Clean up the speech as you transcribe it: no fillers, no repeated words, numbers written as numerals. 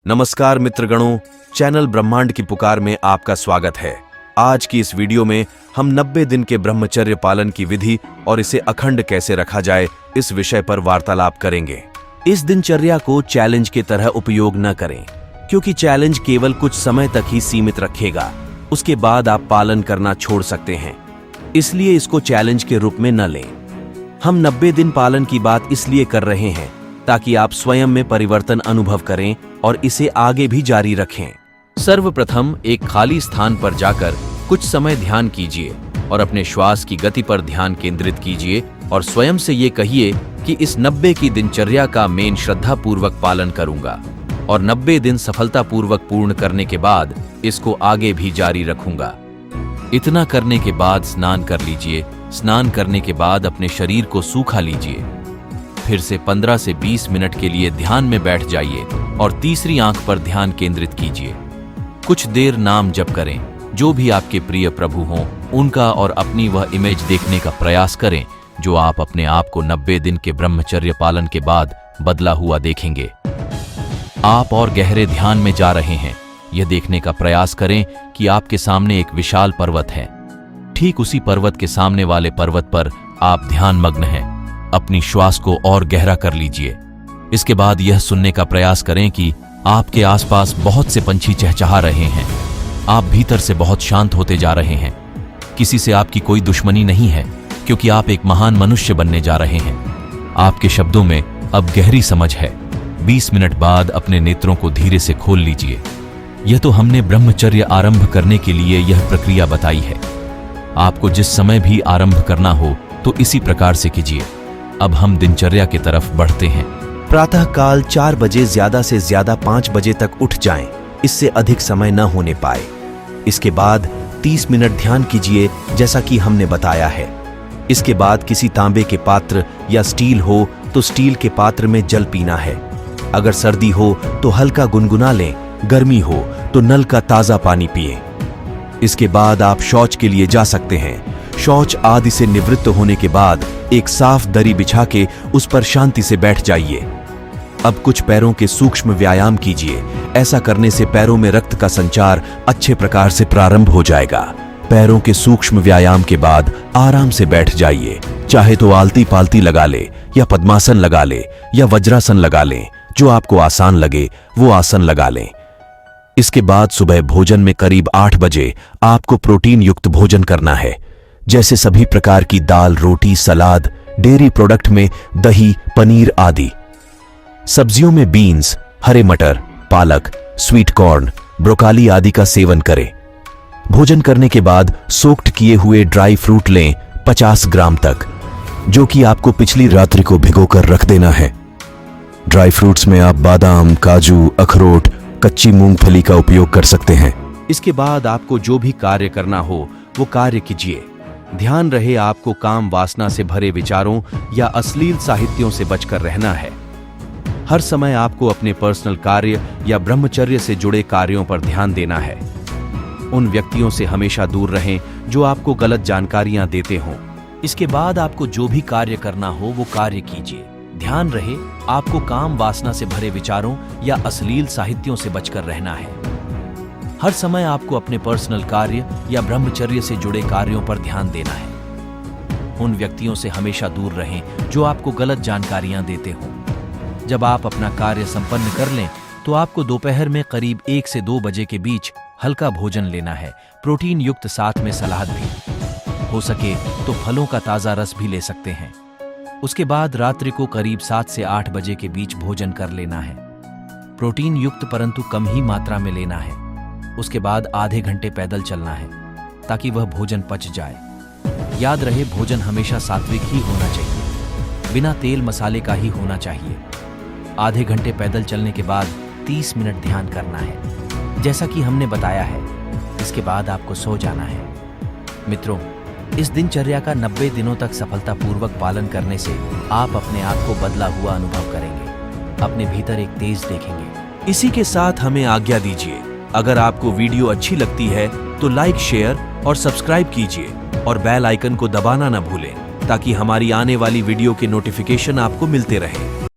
नमस्कार मित्रगणों, चैनल ब्रह्मांड की पुकार में आपका स्वागत है। आज की इस वीडियो में हम 90 दिन के ब्रह्मचर्य पालन की विधि और इसे अखंड कैसे रखा जाए इस विषय पर वार्तालाप करेंगे। इस दिनचर्या को चैलेंज की तरह उपयोग न करें, क्योंकि चैलेंज केवल कुछ समय तक ही सीमित रखेगा। उसके बाद आप पालन करना छोड़ सकते हैं, इसलिए इसको चैलेंज के रूप में न लें। हम 90 दिन पालन की बात इसलिए कर रहे हैं ताकि आप स्वयं में परिवर्तन अनुभव करें और इसे आगे भी जारी रखें। सर्वप्रथम एक खाली स्थान पर जाकर कुछ समय ध्यान कीजिए और अपने श्वास की गति पर ध्यान केंद्रित कीजिए और स्वयं से ये कहिए कि इस 90 की दिनचर्या का मैं श्रद्धापूर्वक पालन करूंगा और 90 दिन सफलतापूर्वक पूर्ण करने के बाद इसको आगे भी जारी रखूंगा। इतना करने के बाद स्नान कर लीजिए। स्नान करने के बाद अपने शरीर को सूखा लीजिए। फिर से 15 से 20 मिनट के लिए ध्यान में बैठ जाइए और तीसरी आंख पर ध्यान केंद्रित कीजिए। कुछ देर नाम जप करें। जो भी आपके प्रिय प्रभु हों उनका और अपनी वह इमेज देखने का प्रयास करें जो आप अपने आप को 90 दिन के ब्रह्मचर्य पालन के बाद बदला हुआ देखेंगे। आप और गहरे ध्यान में जा रहे हैं, यह देखने का प्रयास करें कि आपके सामने एक विशाल पर्वत है। ठीक उसी पर्वत के सामने वाले पर्वत पर आप ध्यानमग्न हैं। अपनी श्वास को और गहरा कर लीजिए। इसके बाद यह सुनने का प्रयास करें कि आपके आसपास बहुत से पंछी चहचहा रहे हैं। आप भीतर से बहुत शांत होते जा रहे हैं। किसी से आपकी कोई दुश्मनी नहीं है, क्योंकि आप एक महान मनुष्य बनने जा रहे हैं। आपके शब्दों में अब गहरी समझ है। 20 मिनट बाद अपने नेत्रों को धीरे से खोल लीजिए। यह तो हमने ब्रह्मचर्य आरंभ करने के लिए यह प्रक्रिया बताई है। आपको जिस समय भी आरंभ करना हो तो इसी प्रकार से कीजिए। अब हम दिनचर्या की तरफ बढ़ते हैं। प्रातः काल 4 बजे ज्यादा से ज्यादा 5 बजे तक उठ जाएं, इससे अधिक समय न होने पाए। इसके बाद 30 मिनट ध्यान कीजिए जैसा कि हमने बताया है। इसके बाद किसी तांबे के पात्र या स्टील हो तो स्टील के पात्र में जल पीना है। अगर सर्दी हो तो हल्का गुनगुना लें, गर्मी हो तो नल का ताजा पानी पिएं। इसके बाद आप शौच के लिए जा सकते हैं। शौच आदि से निवृत्त होने के बाद एक साफ दरी बिछा के उस पर शांति से बैठ जाइए। अब कुछ पैरों के सूक्ष्म व्यायाम कीजिए। ऐसा करने से पैरों में रक्त का संचार अच्छे प्रकार से प्रारंभ हो जाएगा। पैरों के सूक्ष्म व्यायाम के बाद आराम से बैठ जाइए। चाहे तो आलती पालती लगा ले या पद्मासन लगा ले या वज्रासन लगा लें। जो आपको आसान लगे वो आसन लगा लें। इसके बाद सुबह भोजन में करीब 8 बजे आपको प्रोटीन युक्त भोजन करना है, जैसे सभी प्रकार की दाल, रोटी, सलाद, डेयरी प्रोडक्ट में दही, पनीर आदि। सब्जियों में बीन्स, हरे मटर, पालक, स्वीट कॉर्न, ब्रोकाली आदि का सेवन करें। भोजन करने के बाद सोक्ड किए हुए ड्राई फ्रूट लें 50 ग्राम तक, जो कि आपको पिछली रात्रि को भिगोकर रख देना है। ड्राई फ्रूट्स में आप बादाम, काजू, अखरोट, कच्ची मूंगफली का उपयोग कर सकते हैं। इसके बाद आपको जो भी कार्य करना हो वो कार्य कीजिए। ध्यान रहे आपको काम वासना से भरे विचारों या अश्लील साहित्यों से बचकर रहना है। हर समय आपको अपने पर्सनल कार्य या ब्रह्मचर्य से जुड़े कार्यों पर ध्यान देना है। उन व्यक्तियों से हमेशा दूर रहें जो आपको गलत जानकारियां देते हों। इसके बाद आपको जो भी कार्य करना हो वो कार्य कीजिए। ध्यान रहे आपको काम वासना से भरे विचारों या अश्लील साहित्यों से बचकर रहना है। हर समय आपको अपने पर्सनल कार्य या ब्रह्मचर्य से जुड़े कार्यों पर ध्यान देना है। उन व्यक्तियों से हमेशा दूर रहें जो आपको गलत जानकारियां देते हों। जब आप अपना कार्य संपन्न कर लें तो आपको दोपहर में करीब 1 से 2 बजे के बीच हल्का भोजन लेना है, प्रोटीन युक्त, साथ में सलाद भी। हो सके तो फलों का ताजा रस भी ले सकते हैं। उसके बाद रात्रि को करीब 7 से 8 बजे के बीच भोजन कर लेना है। प्रोटीन युक्त परंतु कम ही मात्रा में लेना है। उसके बाद आधे घंटे पैदल चलना है ताकि वह भोजन पच जाए। याद रहे भोजन हमेशा सात्विक ही होना चाहिए, बिना तेल मसाले का ही होना चाहिए। आधे घंटे पैदल चलने के बाद 30 मिनट ध्यान करना है, जैसा कि हमने बताया है। इसके बाद आपको सो जाना है। मित्रों, इस दिनचर्या का 90 दिनों तक सफलतापूर्वक पालन करने से आप अपने आप को बदला हुआ अनुभव करेंगे। अपने भीतर एक तेज देखेंगे। इसी के साथ हमें आज्ञा दीजिए। अगर आपको वीडियो अच्छी लगती है तो लाइक, शेयर और सब्सक्राइब कीजिए और बेल आइकन को दबाना न भूलें ताकि हमारी आने वाली वीडियो के नोटिफिकेशन आपको मिलते रहें।